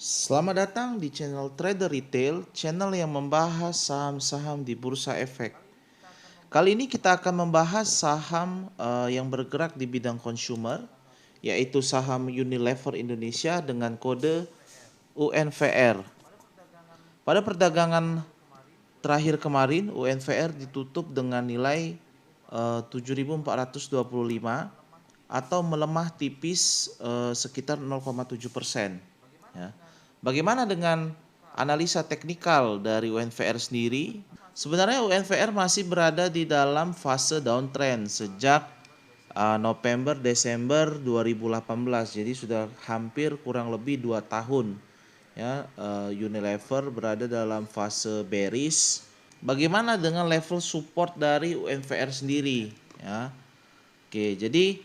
Selamat datang di channel Trader Retail, channel yang membahas saham-saham di Bursa Efek. Kali ini kita akan membahas saham yang bergerak di bidang consumer, yaitu saham Unilever Indonesia dengan kode UNVR. Pada perdagangan terakhir kemarin, UNVR ditutup dengan nilai 7.425 atau melemah tipis sekitar 0,7%. Ya. Bagaimana dengan analisa teknikal dari UNVR sendiri? Sebenarnya UNVR masih berada di dalam fase downtrend sejak November Desember 2018. Jadi sudah hampir kurang lebih 2 tahun ya, Unilever berada dalam fase bearish. Bagaimana dengan level support dari UNVR sendiri ya? Oke, jadi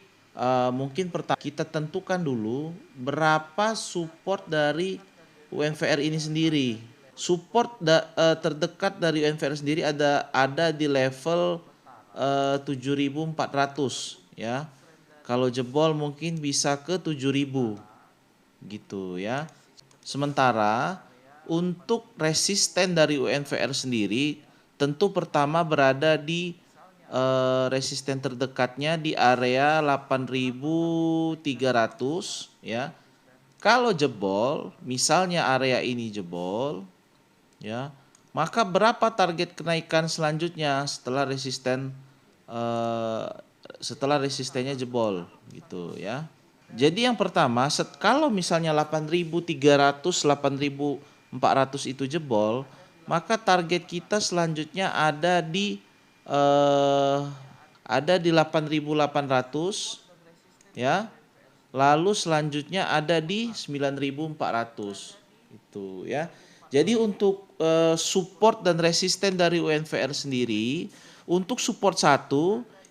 mungkin pertama kita tentukan dulu berapa support dari UNVR ini sendiri. Support terdekat dari UNVR sendiri ada di level 7.400 ya. Kalau jebol mungkin bisa ke 7.000 gitu ya. Sementara untuk resisten dari UNVR sendiri tentu pertama berada di resisten terdekatnya di area 8.300 ya. Kalau jebol, misalnya area ini jebol ya, maka berapa target kenaikan selanjutnya eh, setelah resistennya jebol gitu ya. Jadi yang pertama, kalau misalnya 8.300, 8.400 itu jebol, maka target kita selanjutnya eh, ada di 8.800 ya. Lalu selanjutnya ada di 9.400 itu ya. Jadi untuk support dan resisten dari UNVR sendiri, untuk support 1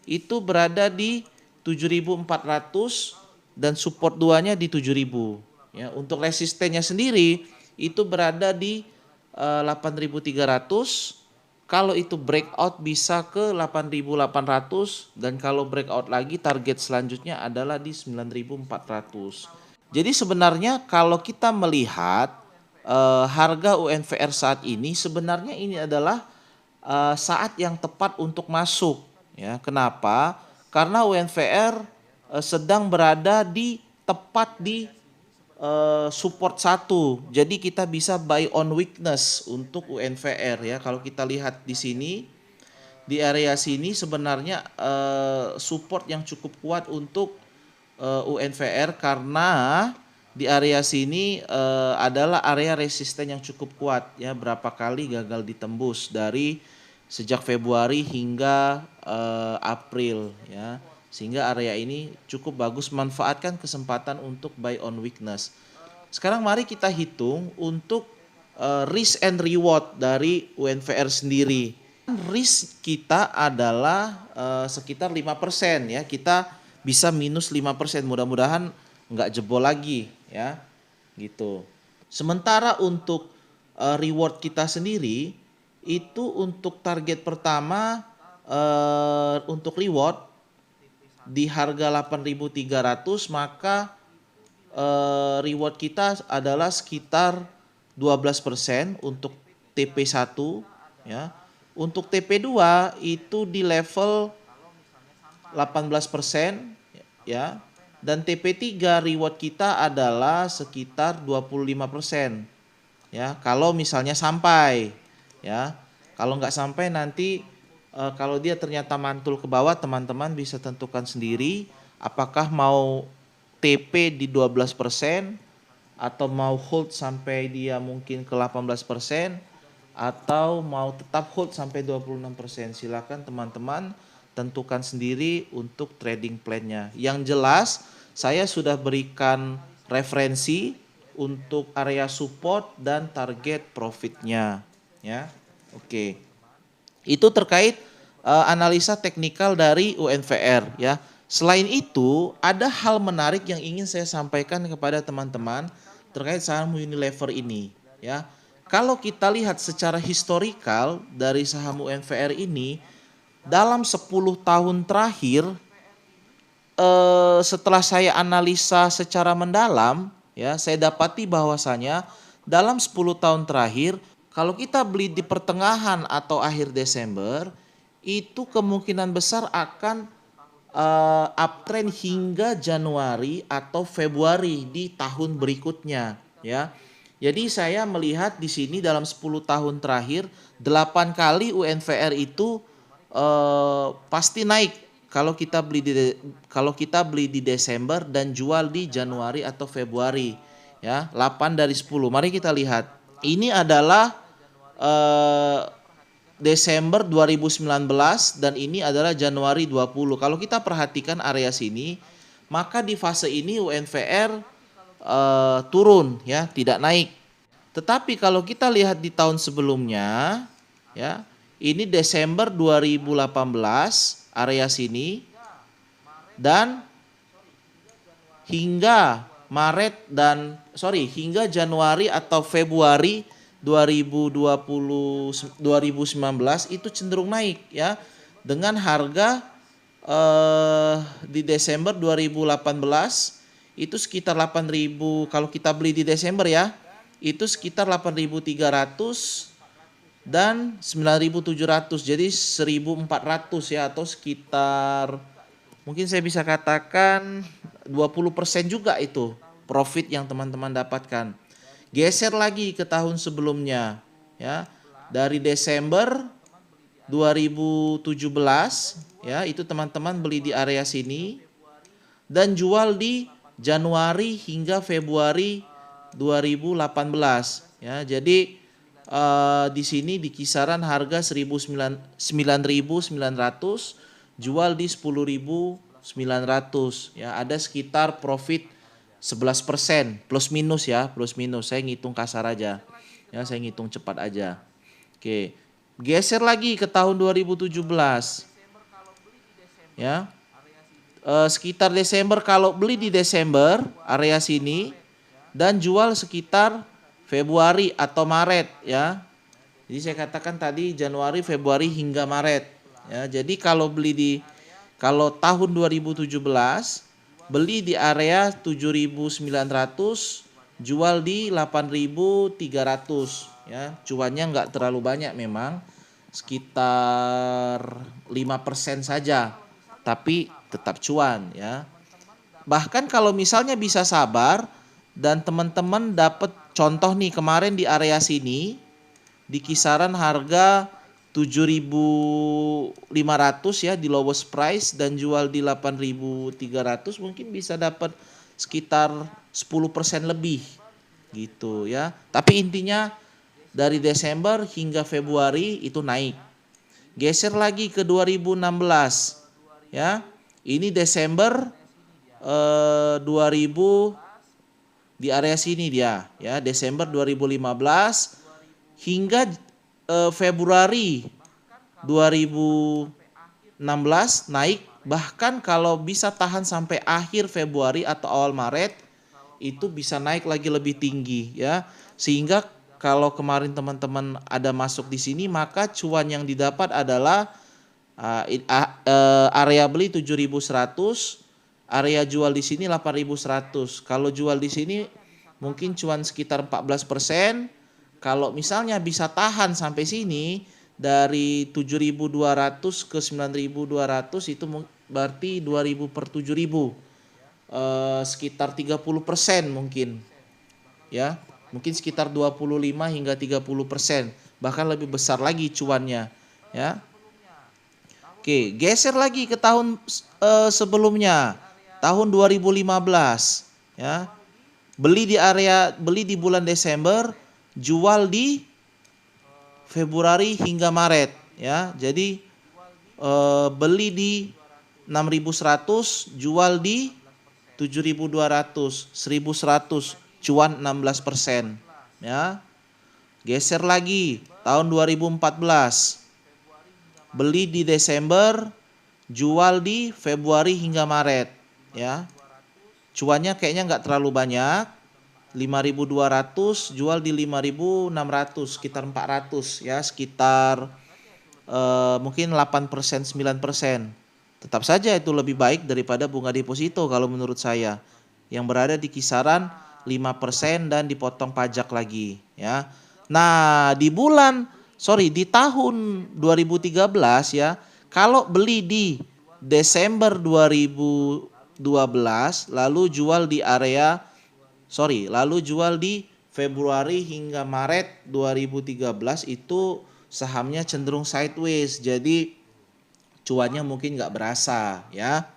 itu berada di 7.400 dan support 2-nya di 7.000 ya. Untuk resistennya sendiri itu berada di 8.300. Kalau itu breakout bisa ke 8.800 dan kalau breakout lagi target selanjutnya adalah di 9.400. Jadi sebenarnya kalau kita melihat harga UNVR saat ini, sebenarnya ini adalah saat yang tepat untuk masuk ya. Kenapa? Karena UNVR sedang berada di tepat di support 1. Jadi kita bisa buy on weakness untuk UNVR ya. Kalau kita lihat di sini di area sini sebenarnya support yang cukup kuat untuk UNVR karena di area sini adalah area resisten yang cukup kuat ya, berapa kali gagal ditembus dari sejak Februari hingga April ya. Sehingga area ini cukup bagus, manfaatkan kesempatan untuk buy on weakness. Sekarang mari kita hitung untuk risk and reward dari UNVR sendiri. Risk kita adalah sekitar 5% ya. Kita bisa minus 5%. Mudah-mudahan nggak jebol lagi ya. Gitu. Sementara untuk reward kita sendiri itu untuk target pertama untuk reward di harga 8.300, maka reward kita adalah sekitar 12% untuk TP1 ya. Untuk TP2 itu di level 18% ya. Dan TP3 reward kita adalah sekitar 25% ya. Kalau misalnya sampai ya. Kalau nggak sampai nanti kalau dia ternyata mantul ke bawah, teman-teman bisa tentukan sendiri apakah mau TP di 12% atau mau hold sampai dia mungkin ke 18% atau mau tetap hold sampai 26%. Silakan teman-teman tentukan sendiri untuk trading plan-nya. Yang jelas saya sudah berikan referensi untuk area support dan target profitnya ya. Oke. Itu terkait analisa teknikal dari UNVR ya. Selain itu, ada hal menarik yang ingin saya sampaikan kepada teman-teman terkait saham Unilever ini ya. Kalau kita lihat secara historikal dari saham UNVR ini dalam 10 tahun terakhir setelah saya analisa secara mendalam, Ya, saya dapati bahwasanya dalam 10 tahun terakhir kalau kita beli di pertengahan atau akhir Desember itu kemungkinan besar akan uptrend hingga Januari atau Februari di tahun berikutnya, ya. Jadi saya melihat di sini dalam 10 tahun terakhir 8 kali UNVR itu pasti naik kalau kita beli di Desember dan jual di Januari atau Februari, ya. 8 dari 10. Mari kita lihat. Ini adalah eh, Desember 2019 dan ini adalah Januari 20. Kalau kita perhatikan area sini, maka di fase ini UNVR turun, ya, tidak naik. Tetapi kalau kita lihat di tahun sebelumnya, ya, ini Desember 2018 area sini dan hingga hingga Januari atau Februari 2019 itu cenderung naik, ya, dengan harga di Desember 2018 itu sekitar 8.000 kalau kita beli di Desember, ya, itu sekitar 8.300 dan 9.700, jadi 1.400, ya, atau sekitar mungkin saya bisa katakan 20% juga itu profit yang teman-teman dapatkan. Geser lagi ke tahun sebelumnya, ya. Dari Desember 2017, ya, itu teman-teman beli di area sini dan jual di Januari hingga Februari 2018, ya. Jadi di sini di kisaran harga 9.900, jual di 10.900, ya. Ada sekitar profit 11% plus minus, ya, plus minus. Saya ngitung kasar aja, ya, saya ngitung cepat aja. Oke, geser lagi ke tahun 2017, ya. Sekitar Desember kalau beli di Desember area sini dan jual sekitar Februari atau Maret, ya. Jadi saya katakan tadi Januari, Februari hingga Maret, ya. Jadi kalau tahun 2017 beli di area 7.900, jual di 8.300, ya. Cuannya nggak terlalu banyak memang, sekitar 5% saja, tapi tetap cuan, ya. Bahkan kalau misalnya bisa sabar dan teman-teman dapat contoh nih kemarin di area sini di kisaran harga 7.500, ya, di lowest price dan jual di 8.300, mungkin bisa dapat sekitar 10% lebih gitu, ya. Tapi intinya dari Desember hingga Februari itu naik. Geser lagi ke 2016, ya. Ini Desember 2000 di area sini dia, ya, Desember 2015 hingga Februari 2016 naik, bahkan kalau bisa tahan sampai akhir Februari atau awal Maret itu bisa naik lagi lebih tinggi, ya. Sehingga kalau kemarin teman-teman ada masuk di sini maka cuan yang didapat adalah area beli 7.100, area jual di sini 8.100. Kalau jual di sini mungkin cuan sekitar 14%. Kalau misalnya bisa tahan sampai sini dari 7.200 ke 9.200 itu berarti 2.000 per 7.000, sekitar 30% mungkin, ya. Mungkin sekitar 25 hingga 30%, bahkan lebih besar lagi cuannya, ya. Oke, geser lagi ke tahun sebelumnya, tahun 2015, ya. Beli di bulan Desember, jual di Februari hingga Maret, ya. Jadi beli di 6.100, jual di 7.200, 1.100, cuan 16%, ya. Geser lagi tahun 2014. Beli di Desember, jual di Februari hingga Maret, ya. Cuannya kayaknya nggak terlalu banyak. 5.200, jual di 5.600, sekitar 400, ya, sekitar mungkin 8%, 9%. Tetap saja itu lebih baik daripada bunga deposito kalau menurut saya, yang berada di kisaran 5% dan dipotong pajak lagi ya. Nah, di tahun 2013 ya, kalau beli di Desember 2012 lalu jual di Februari hingga Maret 2013 itu sahamnya cenderung sideways. Jadi cuannya mungkin nggak berasa ya.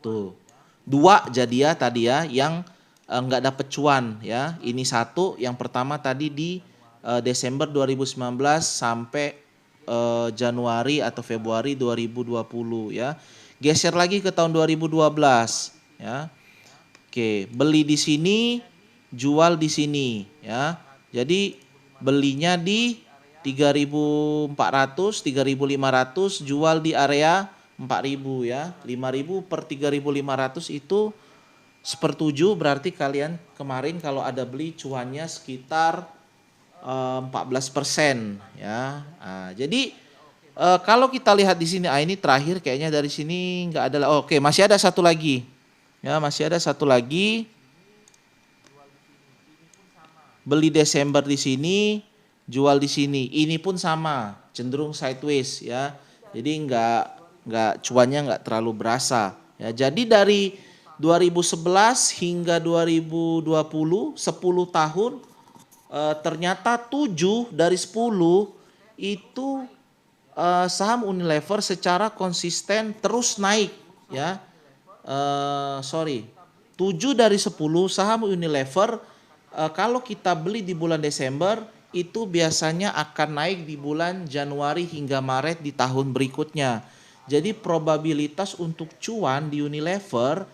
Tuh. Dua jadi ya tadi ya yang nggak dapet cuan ya. Ini satu, yang pertama tadi di Desember 2019 sampai Januari atau Februari 2020 ya. Geser lagi ke tahun 2012 ya. Oke, beli di sini, jual di sini ya. Jadi belinya di 3.400, 3.500, jual di area 4.000 ya. 5.000 per 3.500 itu sepertujuh, berarti kalian kemarin kalau ada beli cuannya sekitar 14% ya. Nah, jadi kalau kita lihat di sini, ini terakhir kayaknya dari sini nggak ada. Oke, masih ada satu lagi. Ya, masih ada satu lagi. Beli Desember di sini, jual di sini. Ini pun sama, cenderung sideways ya. Jadi nggak cuannya nggak terlalu berasa. Ya, jadi dari 2011 hingga 2020, 10 tahun, ternyata 7 dari 10 itu saham Unilever secara konsisten terus naik ya. 7 dari 10 saham Unilever kalau kita beli di bulan Desember itu biasanya akan naik di bulan Januari hingga Maret di tahun berikutnya. Jadi probabilitas untuk cuan di Unilever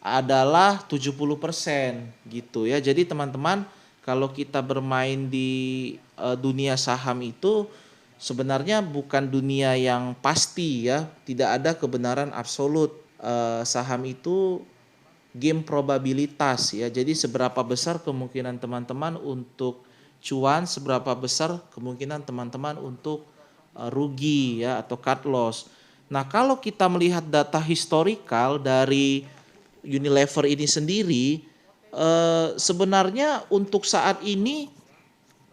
adalah 70% gitu ya. Jadi teman-teman, kalau kita bermain di dunia saham itu sebenarnya bukan dunia yang pasti ya, tidak ada kebenaran absolut. Saham itu game probabilitas ya. Jadi seberapa besar kemungkinan teman-teman untuk cuan, seberapa besar kemungkinan teman-teman untuk rugi ya atau cut loss. Nah, kalau kita melihat data historikal dari Unilever ini sendiri, sebenarnya untuk saat ini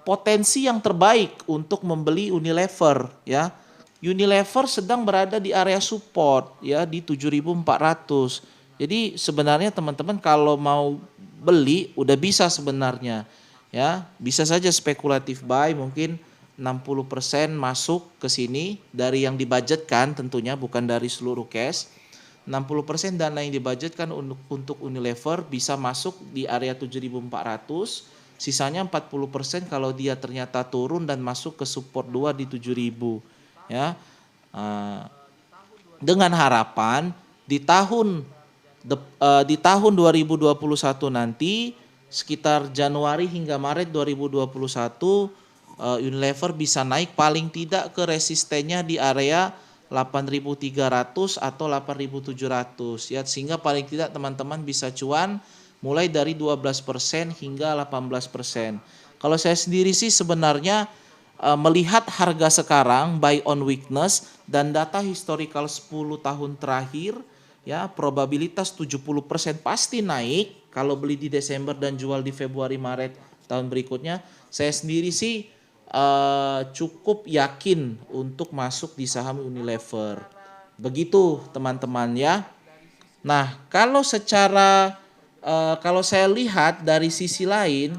potensi yang terbaik untuk membeli Unilever ya. Unilever sedang berada di area support ya di 7.400. Jadi sebenarnya teman-teman kalau mau beli udah bisa sebenarnya ya. Bisa saja spekulatif buy, mungkin 60% masuk ke sini dari yang dibudgetkan, tentunya bukan dari seluruh cash. 60% dana yang dibudgetkan untuk Unilever bisa masuk di area 7.400. Sisanya 40% kalau dia ternyata turun dan masuk ke support 2 di 7.000 ya. Dengan harapan di tahun 2021 nanti sekitar Januari hingga Maret 2021 Unilever bisa naik paling tidak ke resistennya di area 8.300 atau 8.700 ya, sehingga paling tidak teman-teman bisa cuan mulai dari 12% hingga 18%. Kalau saya sendiri sih sebenarnya melihat harga sekarang buy on weakness dan data historical 10 tahun terakhir ya, probabilitas 70% pasti naik kalau beli di Desember dan jual di Februari Maret tahun berikutnya. Saya sendiri sih cukup yakin untuk masuk di saham Unilever. Begitu teman-teman ya. Nah, kalau saya lihat dari sisi lain,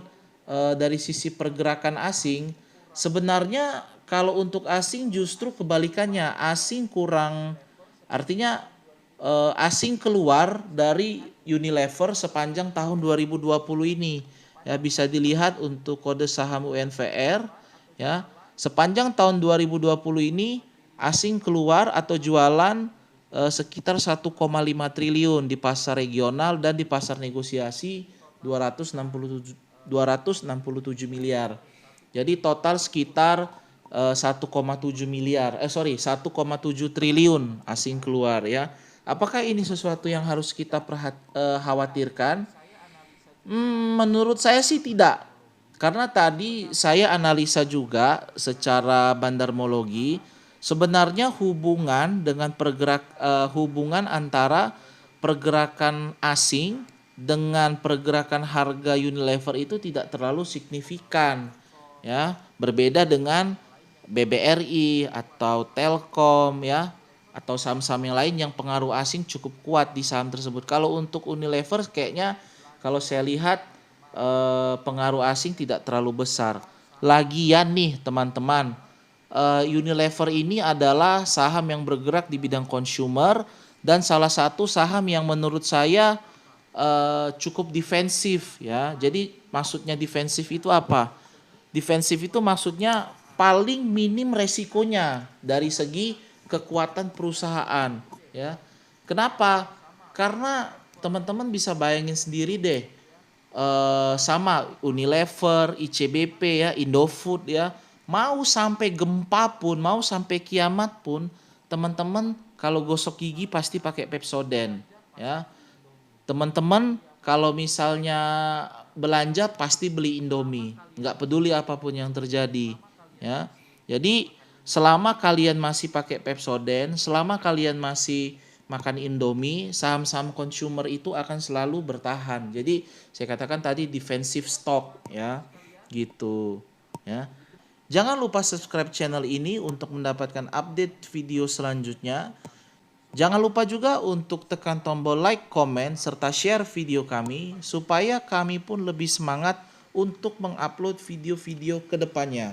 dari sisi pergerakan asing, sebenarnya kalau untuk asing justru kebalikannya, asing keluar dari Unilever sepanjang tahun 2020 ini. Ya, bisa dilihat untuk kode saham UNVR ya. Sepanjang tahun 2020 ini asing keluar atau jualan sekitar 1,5 triliun di pasar regional dan di pasar negosiasi 267 miliar. Jadi total sekitar 1,7 triliun asing keluar ya. Apakah ini sesuatu yang harus kita khawatirkan? Menurut saya sih tidak. Karena tadi saya analisa juga secara bandarmologi, sebenarnya hubungan antara pergerakan asing dengan pergerakan harga Unilever itu tidak terlalu signifikan, ya. Berbeda dengan BBRI atau Telkom, ya, atau saham-saham yang lain yang pengaruh asing cukup kuat di saham tersebut. Kalau untuk Unilever kayaknya kalau saya lihat pengaruh asing tidak terlalu besar. Lagian nih teman-teman, Unilever ini adalah saham yang bergerak di bidang consumer dan salah satu saham yang menurut saya cukup defensif, ya. Jadi maksudnya defensif itu apa? Defensif itu maksudnya paling minim resikonya dari segi kekuatan perusahaan, ya. Kenapa? Karena teman-teman bisa bayangin sendiri deh, sama Unilever, ICBP, ya, Indofood, ya, mau sampai gempa pun, mau sampai kiamat pun, teman-teman kalau gosok gigi pasti pakai Pepsodent, ya. Teman-teman kalau misalnya belanja pasti beli Indomie, nggak peduli apapun yang terjadi, ya. Jadi selama kalian masih pakai Pepsodent, selama kalian masih makan Indomie, saham-saham consumer itu akan selalu bertahan. Jadi saya katakan tadi defensive stock, ya, gitu, ya. Jangan lupa subscribe channel ini untuk mendapatkan update video selanjutnya. Jangan lupa juga untuk tekan tombol like, komen, serta share video kami supaya kami pun lebih semangat untuk mengupload video-video ke depannya.